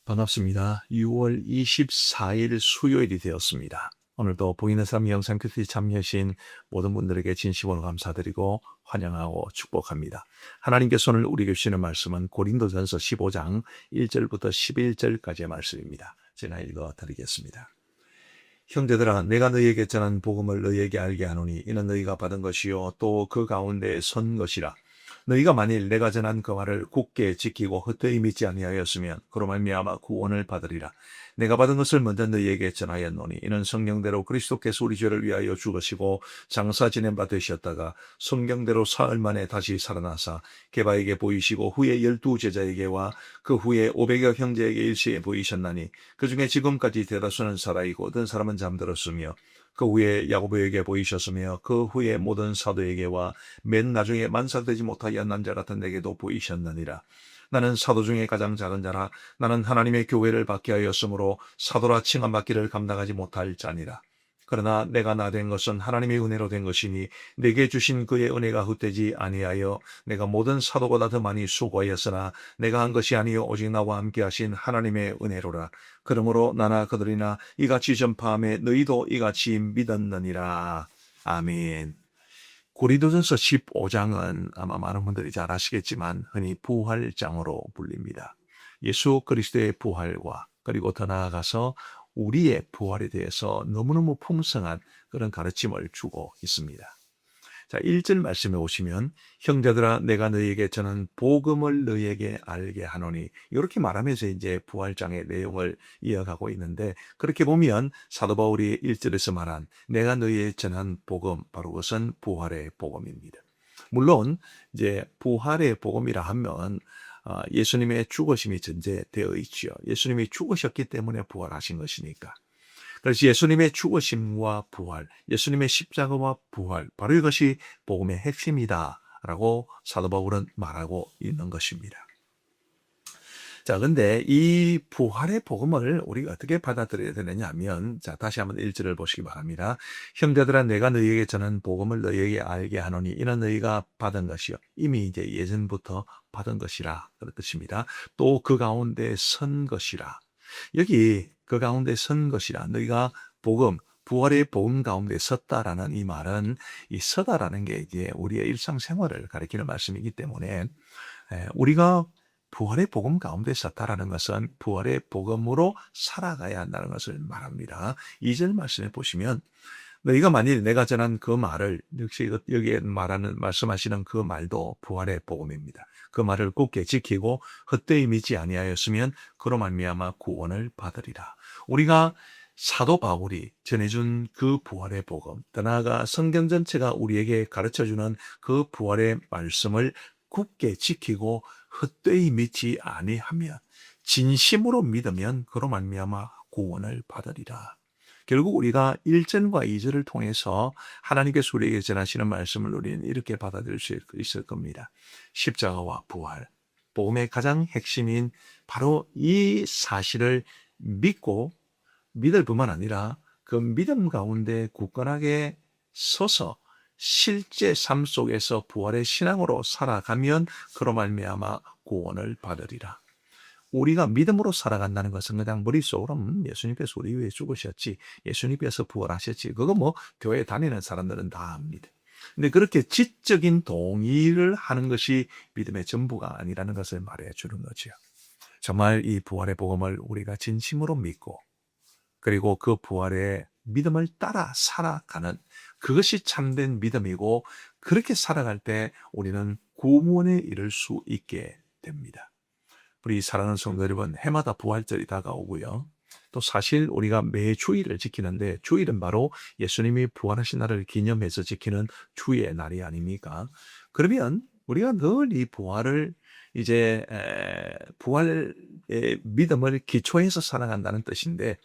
반갑습니다. 6월 24일 수요일이 되었습니다. 오늘도 보이는 삶 영상 큐티에 참여하신 모든 분들에게 진심으로 감사드리고 환영하고 축복합니다. 하나님께서 오늘 우리에게 주시는 말씀은 고린도전서 15장 1절부터 11절까지의 말씀입니다. 제가 읽어드리겠습니다. 형제들아, 내가 너희에게 전한 복음을 너희에게 알게 하노니 이는 너희가 받은 것이요 또 그 가운데 선 것이라. 너희가 만일 내가 전한 그 말을 굳게 지키고 헛되이 믿지 아니하였으면 그로 말미암아 구원을 받으리라. 내가 받은 것을 먼저 너희에게 전하였노니 이는 성령대로 그리스도께서 우리 죄를 위하여 죽으시고 장사 지낸 바 되셨다가 성경대로 사흘 만에 다시 살아나사 게바에게 보이시고 후에 12제자에게와 그 후에 500여 형제에게 일시에 보이셨나니 그 중에 지금까지 대다수는 살아있고 어떤 사람은 잠들었으며 그 후에 야고보에게 보이셨으며 그 후에 모든 사도에게와 맨 나중에 만삭되지 못하여 남자 같은 내게도 보이셨느니라. 나는 사도 중에 가장 작은 자라. 나는 하나님의 교회를 받게 하였으므로 사도라 칭함받기를 감당하지 못할 자니라. 그러나 내가 나 된 것은 하나님의 은혜로 된 것이니 내게 주신 그의 은혜가 헛되지 아니하여 내가 모든 사도보다 더 많이 수고하였으나 내가 한 것이 아니요 오직 나와 함께 하신 하나님의 은혜로라. 그러므로 나나 그들이나 이같이 전파함에 너희도 이같이 믿었느니라. 아멘. 고린도전서 15장은 아마 많은 분들이 잘 아시겠지만 흔히 부활장으로 불립니다. 예수 그리스도의 부활과 그리고 더 나아가서 우리의 부활에 대해서 너무너무 풍성한 그런 가르침을 주고 있습니다. 자, 1절 말씀에 오시면 형제들아 내가 너희에게 전한 복음을 너희에게 알게 하노니 이렇게 말하면서 이제 부활장의 내용을 이어가고 있는데 그렇게 보면 사도 바울이 1절에서 말한 내가 너희에게 전한 복음 바로 그것은 부활의 복음입니다. 물론 이제 부활의 복음이라 하면 예수님의 죽으심이 전제되어 있죠. 예수님이 죽으셨기 때문에 부활하신 것이니까. 그래서 예수님의 죽으심과 부활, 예수님의 십자가와 부활, 바로 이것이 복음의 핵심이다라고 사도 바울은 말하고 있는 것입니다. 자, 근데 이 부활의 복음을 우리가 어떻게 받아들여야 되느냐 하면, 자, 다시 한번 1절을 보시기 바랍니다. 형제들아, 내가 너희에게 전한 복음을 너희에게 알게 하노니, 이는 너희가 받은 것이요. 이미 이제 예전부터 받은 것이라, 그런 뜻입니다. 또 그 가운데 선 것이라. 여기 그 가운데 선 것이라 너희가 복음, 부활의 복음 가운데 섰다라는 이 말은 이 서다라는 게 이제 우리의 일상생활을 가리키는 말씀이기 때문에 우리가 부활의 복음 가운데 섰다라는 것은 부활의 복음으로 살아가야 한다는 것을 말합니다. 2절 말씀에 보시면 너희가 만일 내가 전한 그 말을 역시 여기에 말씀하시는 그 말도 부활의 복음입니다. 그 말을 굳게 지키고 헛되이 믿지 아니하였으면 그로 말미암아 구원을 받으리라. 우리가 사도 바울이 전해준 그 부활의 복음, 더 나아가 성경 전체가 우리에게 가르쳐주는 그 부활의 말씀을 굳게 지키고 헛되이 믿지 아니하면 진심으로 믿으면 그로 말미암아 구원을 받으리라. 결국 우리가 1절과 2절을 통해서 하나님께서 우리에게 전하시는 말씀을 우리는 이렇게 받아들일 수 있을 겁니다. 십자가와 부활, 복음의 가장 핵심인 바로 이 사실을 믿고 믿을 뿐만 아니라 그 믿음 가운데 굳건하게 서서 실제 삶 속에서 부활의 신앙으로 살아가면 그로 말미암아 구원을 받으리라. 우리가 믿음으로 살아간다는 것은 그냥 머릿속으로 예수님께서 우리 위해 죽으셨지, 예수님께서 부활하셨지, 그거 뭐 교회 다니는 사람들은 다 압니다. 근데 그렇게 지적인 동의를 하는 것이 믿음의 전부가 아니라는 것을 말해 주는 거죠. 정말 이 부활의 복음을 우리가 진심으로 믿고 그리고 그 부활의 믿음을 따라 살아가는 그것이 참된 믿음이고 그렇게 살아갈 때 우리는 구원에 이를 수 있게 됩니다. 우리 사랑하는 성도 여러분, 해마다 부활절이 다가오고요. 또 사실 우리가 매 주일을 지키는데 주일은 바로 예수님이 부활하신 날을 기념해서 지키는 주의 날이 아닙니까? 그러면 우리가 늘 이 부활을 이제 부활의 믿음을 기초해서 살아간다는 뜻인데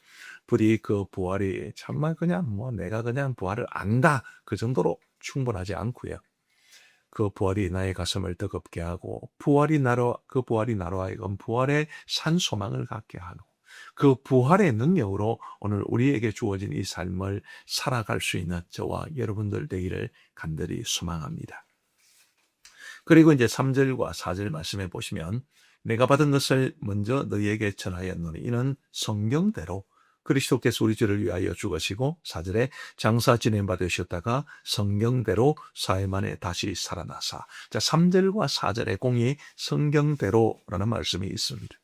부디 그 부활이 정말 그냥 뭐 내가 그냥 부활을 안다 그 정도로 충분하지 않고요. 그 부활이 나의 가슴을 뜨겁게 하고 그 부활이 나로 하여금 부활의 산 소망을 갖게 하고 그 부활의 능력으로 오늘 우리에게 주어진 이 삶을 살아갈 수 있는 저와 여러분들 되기를 간절히 소망합니다. 그리고 이제 3절과 4절 말씀해 보시면 내가 받은 것을 먼저 너희에게 전하였노니 이는 성경대로 그리스도께서 우리 죄를 위하여 죽으시고 4절에 장사 지냄 받으셨다가 성경대로 사흘 만에 다시 살아나사. 자, 3절과 4절에 공이 성경대로라는 말씀이 있습니다.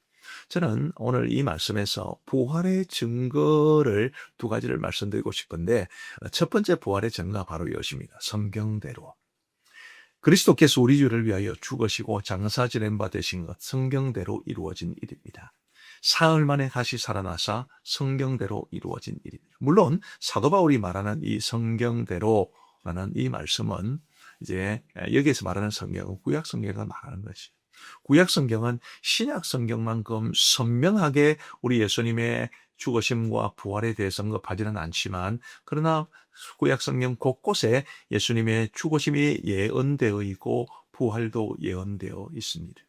저는 오늘 이 말씀에서 부활의 증거를 두 가지를 말씀드리고 싶은데, 첫 번째 부활의 증거가 바로 이것입니다. 성경대로. 그리스도께서 우리 죄를 위하여 죽으시고 장사 지냄 받으신 것, 성경대로 이루어진 일입니다. 사흘 만에 다시 살아나사 성경대로 이루어진 일입니다. 물론 사도 바울이 말하는 이 성경대로라는 이 말씀은 이제 여기에서 말하는 성경은 구약 성경을 말하는 것이죠. 구약 성경은 신약 성경만큼 선명하게 우리 예수님의 죽으심과 부활에 대해서 언급하지는 않지만, 그러나 구약 성경 곳곳에 예수님의 죽으심이 예언되어 있고 부활도 예언되어 있습니다.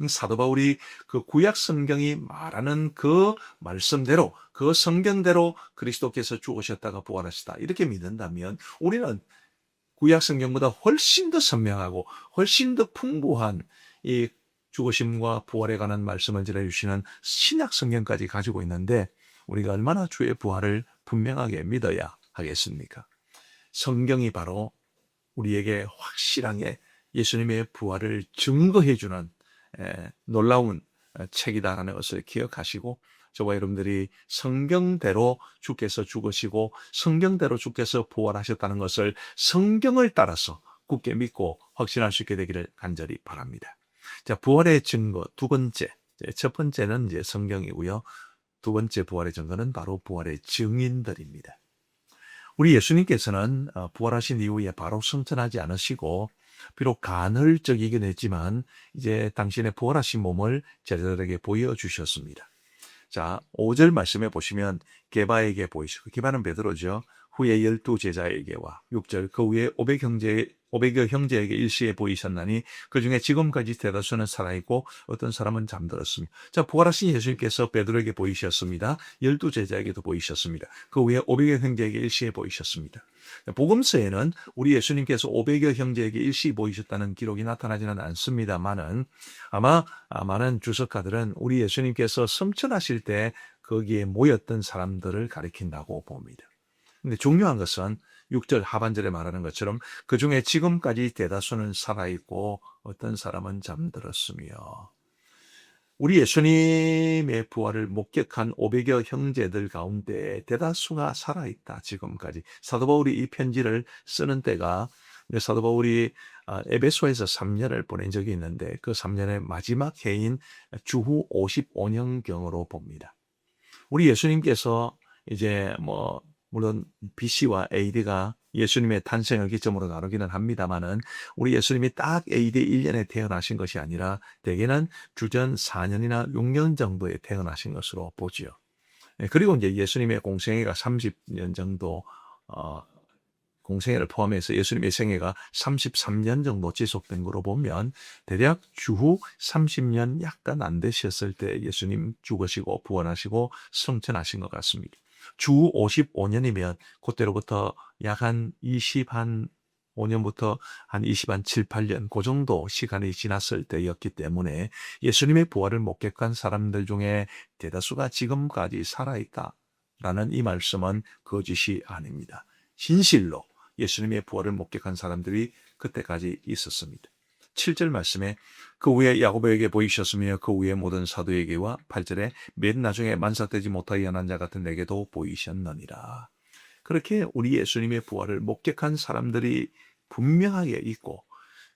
사도 바울이 그 구약 성경이 말하는 그 말씀대로, 그 성경대로 그리스도께서 죽으셨다가 부활하시다 이렇게 믿는다면, 우리는 구약 성경보다 훨씬 더 선명하고 훨씬 더 풍부한 이 죽으심과 부활에 관한 말씀을 전해주시는 신약 성경까지 가지고 있는데, 우리가 얼마나 주의 부활을 분명하게 믿어야 하겠습니까? 성경이 바로 우리에게 확실하게 예수님의 부활을 증거해주는 놀라운 책이다라는 것을 기억하시고, 저와 여러분들이 성경대로 주께서 죽으시고 성경대로 주께서 부활하셨다는 것을 성경을 따라서 굳게 믿고 확신할 수 있게 되기를 간절히 바랍니다. 자, 부활의 증거 두 번째. 첫 번째는 이제 성경이고요. 두 번째 부활의 증거는 바로 부활의 증인들입니다. 우리 예수님께서는 부활하신 이후에 바로 승천하지 않으시고, 비록 간헐적이긴 했지만 이제 당신의 부활하신 몸을 제자들에게 보여주셨습니다. 자, 5절 말씀에 보시면 게바에게 보이시고, 게바는 베드로죠. 후에 12제자에게와 6절 그 후에 500여 형제에게 일시에 보이셨나니 그 중에 지금까지 대다수는 살아있고 어떤 사람은 잠들었으며. 자, 부활하신 예수님께서 베드로에게 보이셨습니다. 12제자에게도 보이셨습니다. 그 후에 500여 형제에게 일시에 보이셨습니다. 복음서에는 우리 예수님께서 500여 형제에게 일시 보이셨다는 기록이 나타나지는 않습니다만은, 아마 많은 주석가들은 우리 예수님께서 승천하실 때 거기에 모였던 사람들을 가리킨다고 봅니다. 근데 중요한 것은 6절 하반절에 말하는 것처럼 그 중에 지금까지 대다수는 살아있고 어떤 사람은 잠들었으며, 우리 예수님의 부활을 목격한 500여 형제들 가운데 대다수가 살아있다. 지금까지. 사도 바울이 이 편지를 쓰는 때가, 사도 바울이 에베소에서 3년을 보낸 적이 있는데 그 3년의 마지막 해인 주후 55년경으로 봅니다. 우리 예수님께서 이제 물론 BC와 AD가 예수님의 탄생을 기점으로 나누기는 합니다만은, 우리 예수님이 딱 AD 1년에 태어나신 것이 아니라 대개는 주전 4년이나 6년 정도에 태어나신 것으로 보지요. 그리고 이제 예수님의 공생애가 30년 정도, 공생애를 포함해서 예수님의 생애가 33년 정도 지속된 거로 보면 대략 주후 30년 약간 안 되셨을 때 예수님 죽으시고 부활하시고 승천하신 것 같습니다. 주 55년이면 그때로부터 약 한 5년부터 한 7, 8년 그 정도 시간이 지났을 때였기 때문에 예수님의 부활을 목격한 사람들 중에 대다수가 지금까지 살아있다라는 이 말씀은 거짓이 아닙니다. 진실로 예수님의 부활을 목격한 사람들이 그때까지 있었습니다. 7절 말씀에 그 후에 야고보에게 보이셨으며 그 후에 모든 사도에게와 8절에 맨 나중에 만삭되지 못하여 연한 자 같은 내게도 보이셨느니라. 그렇게 우리 예수님의 부활을 목격한 사람들이 분명하게 있고,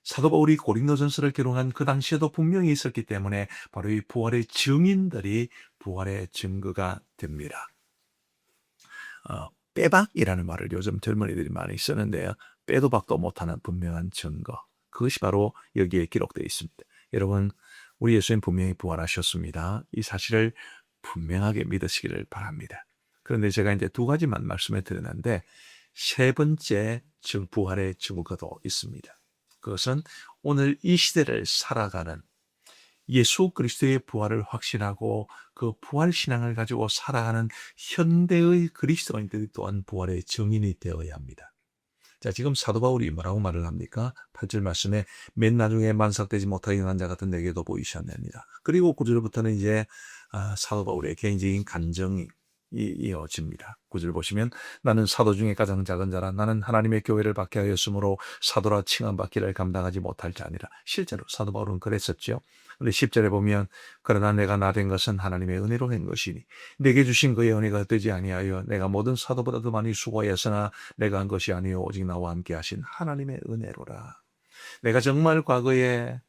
사도 바울이 고린도전서를 기록한 그 당시에도 분명히 있었기 때문에 바로 이 부활의 증인들이 부활의 증거가 됩니다. 빼박이라는 말을 요즘 젊은이들이 많이 쓰는데요. 빼도 박도 못하는 분명한 증거. 그것이 바로 여기에 기록되어 있습니다. 여러분, 우리 예수님 분명히 부활하셨습니다. 이 사실을 분명하게 믿으시기를 바랍니다. 그런데 제가 이제 두 가지만 말씀해 드렸는데, 세 번째 부활의 증거도 있습니다. 그것은 오늘 이 시대를 살아가는 예수 그리스도의 부활을 확신하고 그 부활 신앙을 가지고 살아가는 현대의 그리스도인들이 또한 부활의 증인이 되어야 합니다. 자, 지금 사도 바울이 뭐라고 말을 합니까? 8절 말씀에 맨 나중에 만삭되지 못하게 한 자 같은 내게도 보이셨느니라. 그리고 9절부터는 이제 사도 바울의 개인적인 간정이 이어집니다. 9절 보시면 나는 사도 중에 가장 작은 자라. 나는 하나님의 교회를 박해하였으므로 사도라 칭함받기를 감당하지 못할 자니라. 실제로 사도 바울은 그랬었죠. 근데 10절에 보면 그러나 내가 나 된 것은 하나님의 은혜로 한 것이니 내게 주신 그의 은혜가 되지 아니하여 내가 모든 사도보다도 많이 수고하였으나 내가 한 것이 아니요 오직 나와 함께 하신 하나님의 은혜로라. 내가 정말 과거에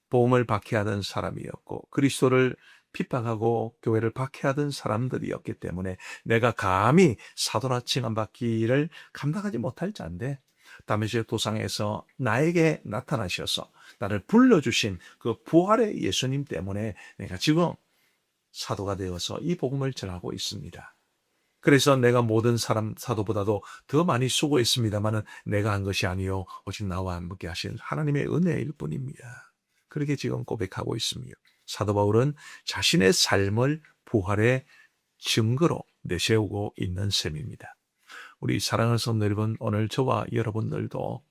복음을 박해하던 사람이었고 그리스도를 핍박하고 교회를 박해하던 사람들이었기 때문에 내가 감히 사도라 칭함받기를 감당하지 못할 자인데 다메섹 도상에서 나에게 나타나셔서 나를 불러주신 그 부활의 예수님 때문에 내가 지금 사도가 되어서 이 복음을 전하고 있습니다. 그래서 내가 모든 사도보다도 더 많이 수고했습니다마는 내가 한 것이 아니요 오직 나와 함께 하신 하나님의 은혜일 뿐입니다. 그렇게 지금 고백하고 있습니다. 사도 바울은 자신의 삶을 부활의 증거로 내세우고 있는 셈입니다. 우리 사랑하는 성도 여러분, 오늘 저와 여러분들도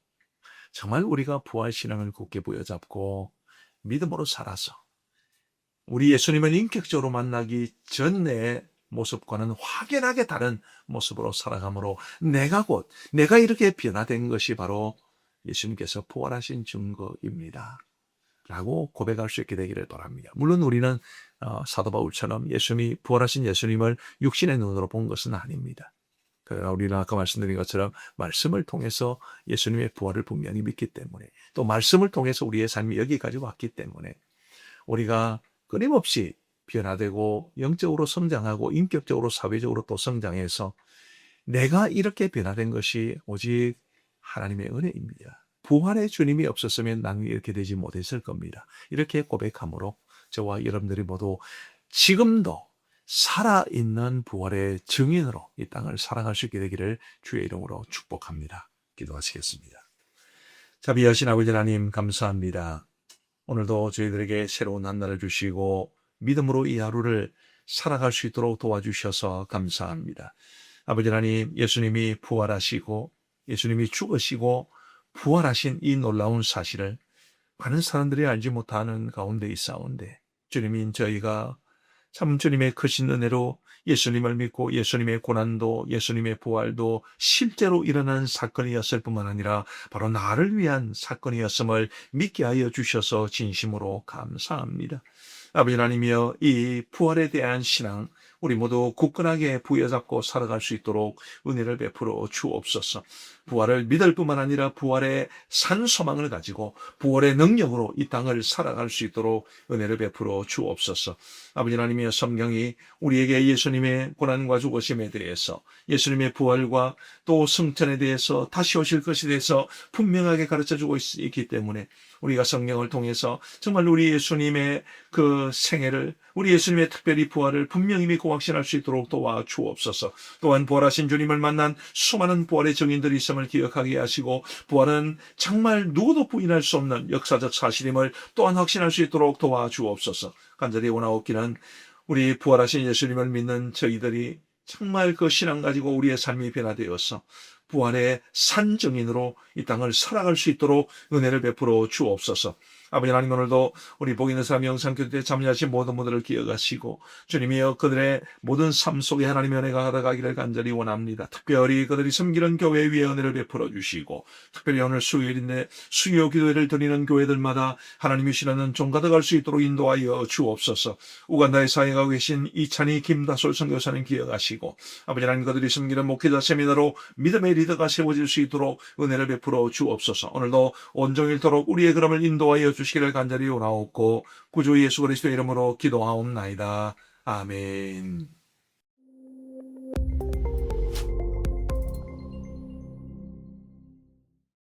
정말 우리가 부활신앙을 굳게 부여잡고 믿음으로 살아서 우리 예수님을 인격적으로 만나기 전의 모습과는 확연하게 다른 모습으로 살아가므로 내가 이렇게 변화된 것이 바로 예수님께서 부활하신 증거입니다. 라고 고백할 수 있게 되기를 바랍니다. 물론 우리는 사도 바울처럼 부활하신 예수님을 육신의 눈으로 본 것은 아닙니다. 그러나 우리는 아까 말씀드린 것처럼 말씀을 통해서 예수님의 부활을 분명히 믿기 때문에 또 말씀을 통해서 우리의 삶이 여기까지 왔기 때문에 우리가 끊임없이 변화되고 영적으로 성장하고 인격적으로 사회적으로 또 성장해서 내가 이렇게 변화된 것이 오직 하나님의 은혜입니다. 부활의 주님이 없었으면 나는 이렇게 되지 못했을 겁니다. 이렇게 고백함으로 저와 여러분들이 모두 지금도 살아있는 부활의 증인으로 이 땅을 살아갈 수 있게 되기를 주의 이름으로 축복합니다. 기도하시겠습니다. 자비하신 아버지 하나님 감사합니다. 오늘도 저희들에게 새로운 한 날을 주시고 믿음으로 이 하루를 살아갈 수 있도록 도와주셔서 감사합니다. 아버지 하나님, 예수님이 부활하시고 예수님이 죽으시고 부활하신 이 놀라운 사실을 많은 사람들이 알지 못하는 가운데 있사온데 주님인 저희가 참 주님의 크신 은혜로 예수님을 믿고 예수님의 고난도 예수님의 부활도 실제로 일어난 사건이었을 뿐만 아니라 바로 나를 위한 사건이었음을 믿게 하여 주셔서 진심으로 감사합니다. 아버지 하나님이여, 이 부활에 대한 신앙 우리 모두 굳건하게 부여잡고 살아갈 수 있도록 은혜를 베풀어 주옵소서. 부활을 믿을 뿐만 아니라 부활의 산 소망을 가지고 부활의 능력으로 이 땅을 살아갈 수 있도록 은혜를 베풀어 주옵소서. 아버지 하나님의 성경이 우리에게 예수님의 고난과 죽으심에 대해서 예수님의 부활과 또 승천에 대해서 다시 오실 것에 대해서 분명하게 가르쳐주고 있기 때문에 우리가 성경을 통해서 정말 우리 예수님의 그 생애를 우리 예수님의 특별히 부활을 분명히 믿고 확신할 수 있도록 도와주옵소서. 또한 부활하신 주님을 만난 수많은 부활의 증인들이 있음을 기억하게 하시고 부활은 정말 누구도 부인할 수 없는 역사적 사실임을 또한 확신할 수 있도록 도와주옵소서. 간절히 원하옵기는 우리 부활하신 예수님을 믿는 저희들이 정말 그 신앙 가지고 우리의 삶이 변화되어서 부활의 산 증인으로 이 땅을 살아갈 수 있도록 은혜를 베풀어 주옵소서. 아버지 하나님, 오늘도 우리 복 있는 사람 영상교회에 참여하신 모든 분들을 기억하시고 주님이여 그들의 모든 삶 속에 하나님의 은혜가 가득하기를 간절히 원합니다. 특별히 그들이 섬기는 교회 위에 은혜를 베풀어 주시고 특별히 오늘 수요일인데 수요 기도회를 드리는 교회들마다 하나님이 시라는 종 가득할 수 있도록 인도하여 주옵소서. 우간다에 사역하고 계신 이찬희 김다솔 선교사님 기억하시고 아버지 하나님, 그들이 섬기는 목회자 세미나로 믿음의 리더가 세워질 수 있도록 은혜를 베풀어 주옵소서. 오늘도 온종일토록 우리의 걸음을 인도하여 주시기를 간절히 원하옵고 구주 예수 그리스도의 이름으로 기도하옵나이다. 아멘.